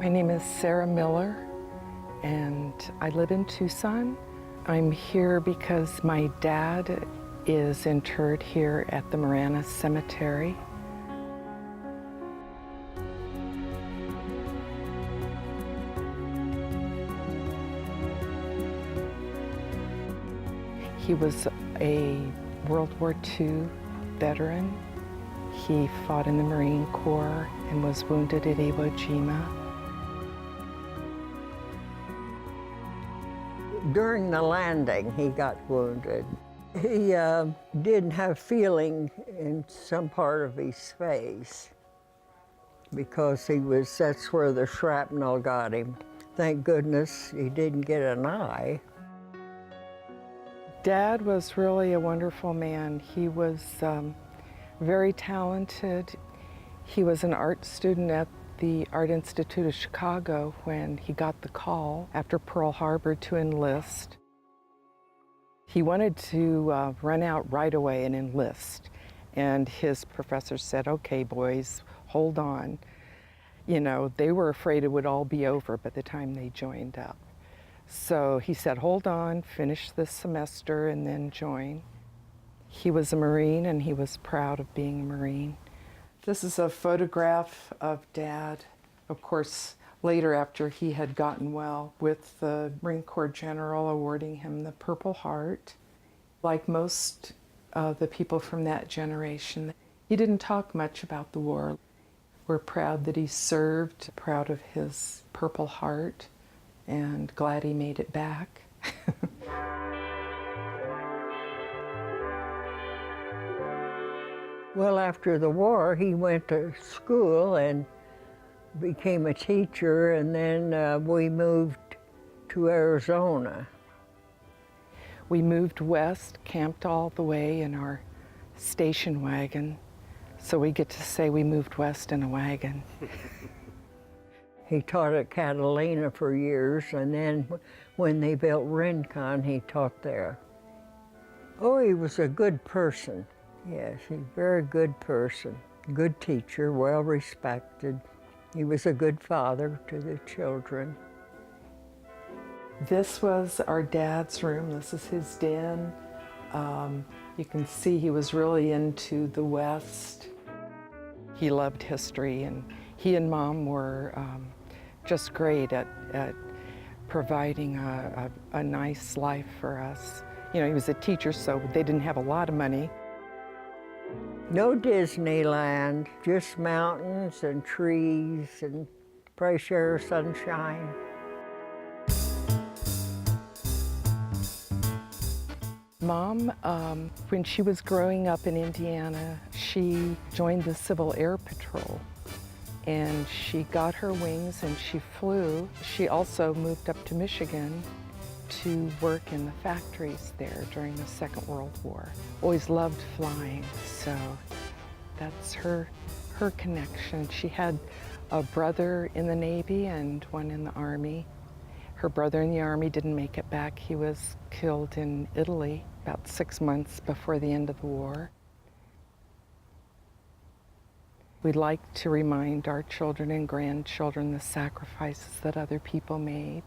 My name is Sarah Miller, and I live in Tucson. I'm here because my dad is interred here at the Marana Cemetery. He was a World War II veteran. He fought in the Marine Corps and was wounded at Iwo Jima. During the landing, he got wounded. He didn't have feeling in some part of his face because that's where the shrapnel got him. Thank goodness he didn't get an eye. Dad was really a wonderful man. He was very talented. He was an art student at the Art Institute of Chicago when he got the call after Pearl Harbor to enlist. He wanted to run out right away and enlist. And his professor said, "Okay, boys, hold on." You know, they were afraid it would all be over by the time they joined up. So he said, "Hold on, finish this semester and then join." He was a Marine and he was proud of being a Marine. This is a photograph of Dad, of course, later after he had gotten well, with the Marine Corps General awarding him the Purple Heart. Like most of the people from that generation, he didn't talk much about the war. We're proud that he served, proud of his Purple Heart, and glad he made it back. Well, after the war, he went to school and became a teacher, and then we moved to Arizona. We moved west, camped all the way in our station wagon, so we get to say we moved west in a wagon. He taught at Catalina for years, and then when they built Rincon, he taught there. Oh, he was a good person. Yes, he's a very good person. Good teacher, well respected. He was a good father to the children. This was our dad's room. This is his den. You can see he was really into the West. He loved history, and he and Mom were just great at providing a nice life for us. You know, he was a teacher, so they didn't have a lot of money. No Disneyland, just mountains and trees and fresh air, sunshine. Mom, when she was growing up in Indiana, she joined the Civil Air Patrol, and she got her wings and she flew. She also moved up to Michigan to work in the factories there during the Second World War. Always loved flying, so that's her connection. She had a brother in the Navy and one in the Army. Her brother in the Army didn't make it back. He was killed in Italy about 6 months before the end of the war. We like to remind our children and grandchildren the sacrifices that other people made.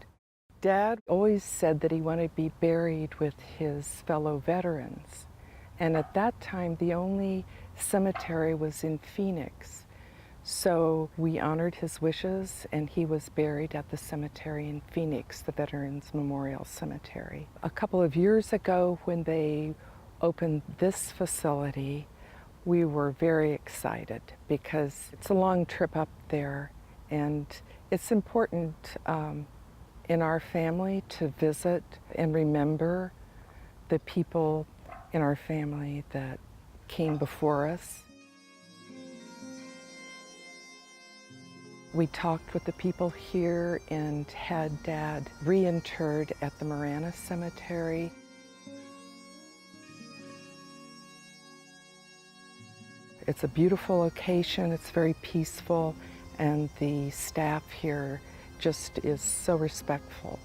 Dad always said that he wanted to be buried with his fellow veterans. And at that time, the only cemetery was in Phoenix. So we honored his wishes, and he was buried at the cemetery in Phoenix, the Veterans Memorial Cemetery. A couple of years ago, when they opened this facility, we were very excited because it's a long trip up there, and it's important in our family to visit and remember the people in our family that came before us. We talked with the people here and had Dad reinterred at the Marana Cemetery. It's a beautiful location, it's very peaceful, and the staff here just is so respectful.